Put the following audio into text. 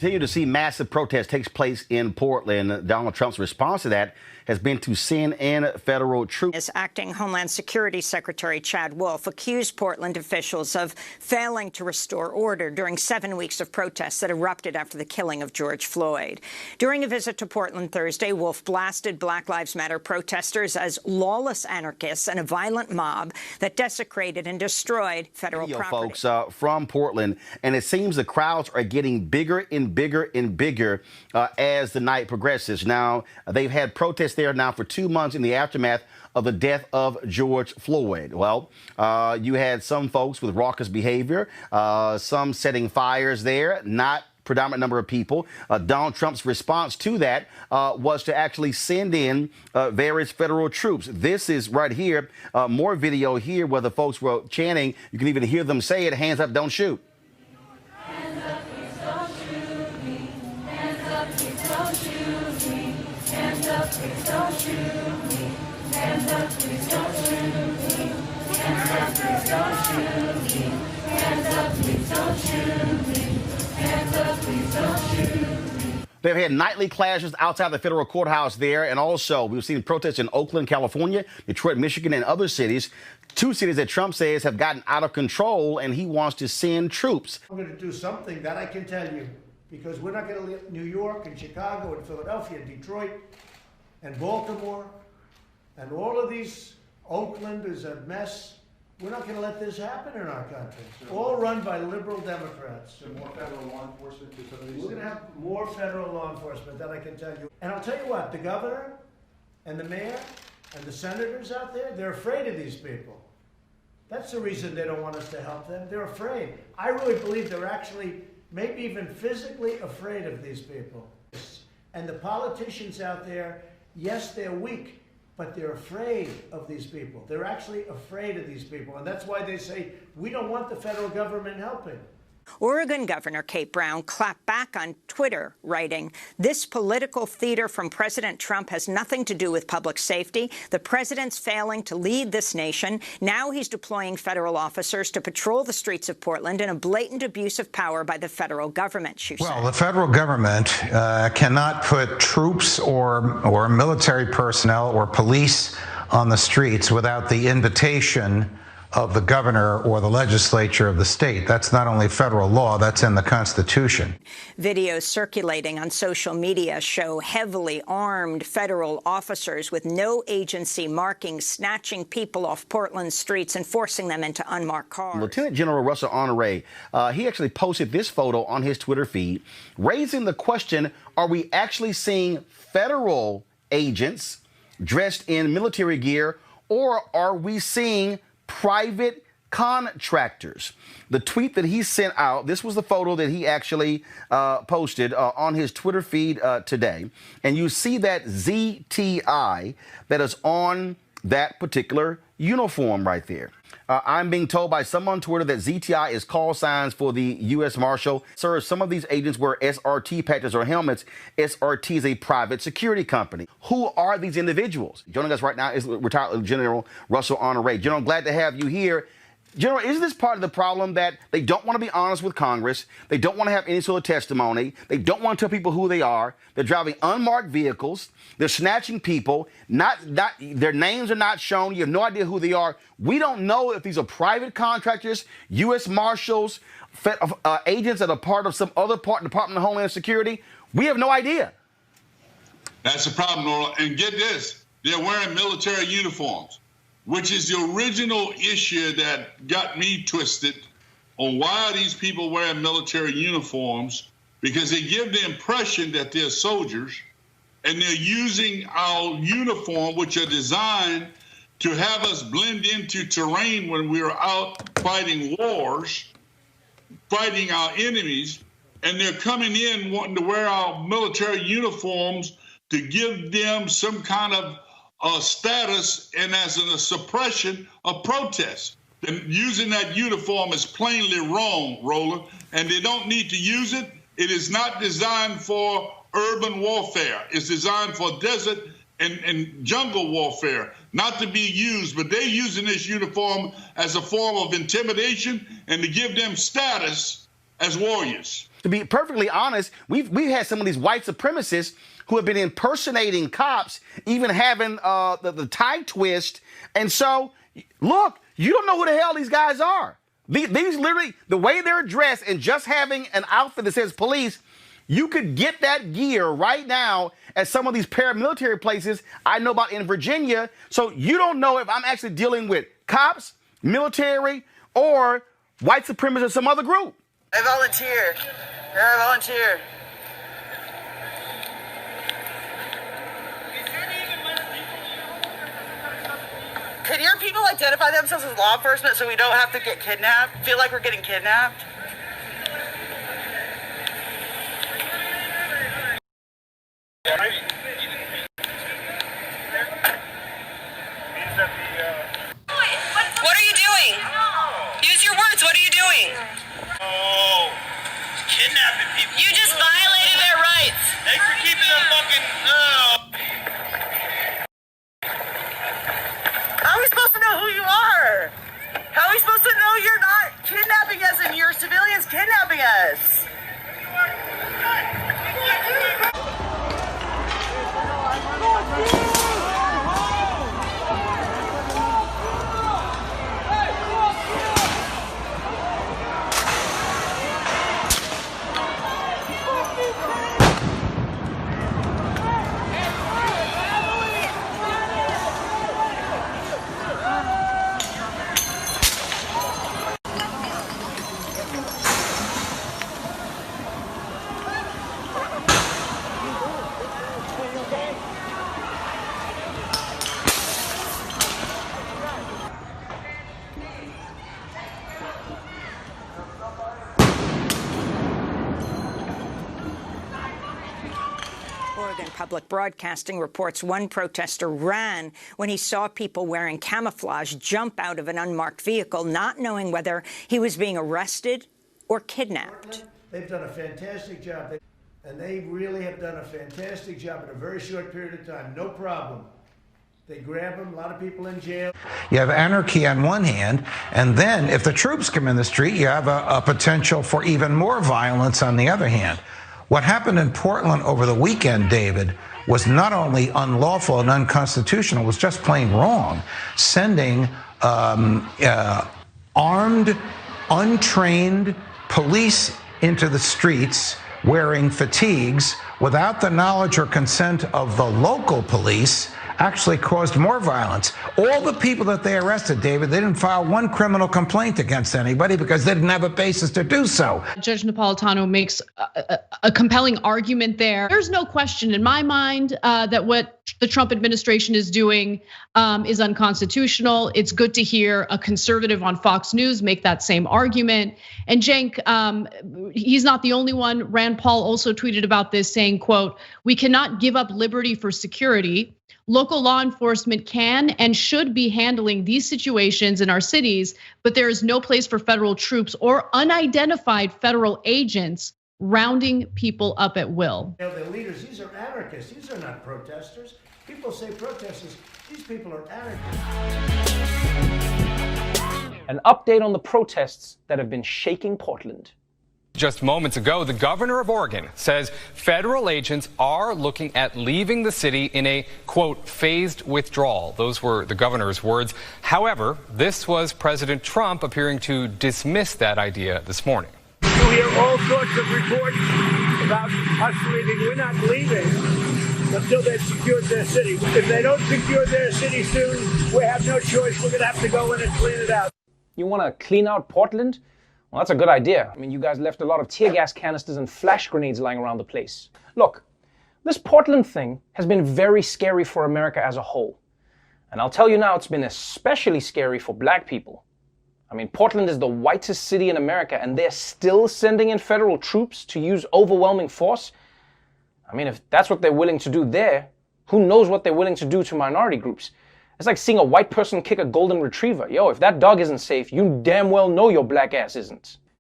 Continue to see massive protests takes place in Portland. Donald Trump's response to that has been to send in federal troops. As Acting Homeland Security Secretary Chad Wolf accused Portland officials of failing to restore order during 7 weeks of protests that erupted after the killing of George Floyd. During a visit to Portland Thursday, Wolf blasted Black Lives Matter protesters as lawless anarchists and a violent mob that desecrated and destroyed federal property. Folks, from Portland, and it seems the crowds are getting bigger and bigger and bigger as the night progresses. Now, they've had protests there now for 2 months in the aftermath of the death of George Floyd. Well, you had some folks with raucous behavior, some setting fires there, not predominant number of people. Donald Trump's response to that was to actually send in various federal troops. This is right here, more video here where the folks were chanting. You can even hear them say it, hands up, don't shoot. Hands up, please don't shoot me. Hands up, please don't shoot me. Hands up, please don't shoot me. Hands up, please don't shoot me. Hands up, please don't shoot me. Hands up, please don't shoot me. Hands up, please don't shoot me. They've had nightly clashes outside the federal courthouse there, and also we've seen protests in Oakland, California, Detroit, Michigan, and other cities. 2 cities that Trump says have gotten out of control, and he wants to send troops. I'm going to do something that I can tell you, because we're not going to let New York and Chicago and Philadelphia and Detroit and Baltimore and all of these, Oakland is a mess. We're not going to let this happen in our country. All run by liberal Democrats. So more federal law enforcement to some of these We're going to have more federal law enforcement, that I can tell you. And I'll tell you what, the governor and the mayor and the senators out there, they're afraid of these people. That's the reason they don't want us to help them. They're afraid. I really believe they're actually maybe even physically afraid of these people. And the politicians out there, yes, they're weak, but they're afraid of these people. They're actually afraid of these people. And that's why they say, we don't want the federal government helping. Oregon Governor Kate Brown clapped back on Twitter, writing, "This political theater from President Trump has nothing to do with public safety. The president's failing to lead this nation. Now he's deploying federal officers to patrol the streets of Portland in a blatant abuse of power by the federal government," she said. Well, the federal government cannot put troops or military personnel or police on the streets without the invitation of the governor or the legislature of the state. That's not only federal law, that's in the Constitution. Videos circulating on social media show heavily armed federal officers with no agency markings snatching people off Portland streets and forcing them into unmarked cars. Lieutenant General Russell Honore, he actually posted this photo on his Twitter feed, raising the question, are we actually seeing federal agents dressed in military gear, or are we seeing private contractors? The tweet that he sent out, this was the photo that he actually posted on his Twitter feed today. And you see that ZTI that is on that particular uniform right there. I'm being told by someone on Twitter that ZTI is call signs for the U.S. Marshal. Sir, some of these agents wear SRT patches or helmets. SRT is a private security company. Who are these individuals? Joining us right now is retired General Russell Honore. General, I'm glad to have you here. General, isn't this part of the problem that they don't want to be honest with Congress? They don't want to have any sort of testimony. They don't want to tell people who they are. They're driving unmarked vehicles. They're snatching people. Their names are not shown. You have no idea who they are. We don't know if these are private contractors, U.S. Marshals, agents that are part of some other Department of Homeland Security. We have no idea. That's the problem, Nora. And get this, they're wearing military uniforms, which is the original issue that got me twisted on why are these people wearing military uniforms, because they give the impression that they're soldiers, and they're using our uniform, which are designed to have us blend into terrain when we're out fighting wars, fighting our enemies, and they're coming in wanting to wear our military uniforms to give them some kind of status and as a suppression of protest. And using that uniform is plainly wrong, Roland, and they don't need to use it. It is not designed for urban warfare. It's designed for desert and jungle warfare, not to be used, but they're using this uniform as a form of intimidation and to give them status as warriors. to be perfectly honest, we've had some of these white supremacists who have been impersonating cops, even having the tie twist. And so, look, you don't know who the hell these guys are. These literally, the way they're dressed and just having an outfit that says police, you could get that gear right now at some of these paramilitary places I know about in Virginia. So you don't know if I'm actually dealing with cops, military, or white supremacists or some other group. I volunteer. I volunteer. Could your people identify themselves as law enforcement so we don't have to get kidnapped? Feel like we're getting kidnapped? What are you doing? Use your words. What are you doing? Oh, kidnapping people. You just violated their rights. Thanks for keeping them fucking. How are we supposed to know who you are? How are we supposed to know you're not kidnapping us and you're civilians kidnapping us? Oregon Public Broadcasting reports one protester ran when he saw people wearing camouflage jump out of an unmarked vehicle, not knowing whether he was being arrested or kidnapped. They've done a fantastic job, and they really have done a fantastic job in a very short period of time. No problem. They grab them, a lot of people in jail. You have anarchy on one hand, and then if the troops come in the street, you have a potential for even more violence on the other hand. What happened in Portland over the weekend, David, was not only unlawful and unconstitutional, it was just plain wrong. Sending armed, untrained police into the streets wearing fatigues without the knowledge or consent of the local police actually caused more violence. All the people that they arrested, David, they didn't file one criminal complaint against anybody because they didn't have a basis to do so. Judge Napolitano makes a compelling argument there. There's no question in my mind that what the Trump administration is doing is unconstitutional. It's good to hear a conservative on Fox News make that same argument. And Cenk, he's not the only one. Rand Paul also tweeted about this saying, quote, "We cannot give up liberty for security. Local law enforcement can and should be handling these situations in our cities, but there is no place for federal troops or unidentified federal agents rounding people up at will." The leaders, these are anarchists. These are not protesters. People say protesters. These people are anarchists. An update on the protests that have been shaking Portland. Just moments ago, the governor of Oregon says federal agents are looking at leaving the city in a, quote, phased withdrawal. Those were the governor's words. However, this was President Trump appearing to dismiss that idea this morning. You hear all sorts of reports about us leaving. We're not leaving until they've secured their city. If they don't secure their city soon, we have no choice. We're going to have to go in and clean it out. You want to clean out Portland? Well, that's a good idea. I mean, you guys left a lot of tear gas canisters and flash grenades lying around the place. Look, this Portland thing has been very scary for America as a whole. And I'll tell you now, it's been especially scary for black people. I mean, Portland is the whitest city in America, and they're still sending in federal troops to use overwhelming force. I mean, if that's what they're willing to do there, who knows what they're willing to do to minority groups? It's like seeing a white person kick a golden retriever. Yo, if that dog isn't safe, you damn well know your black ass isn't.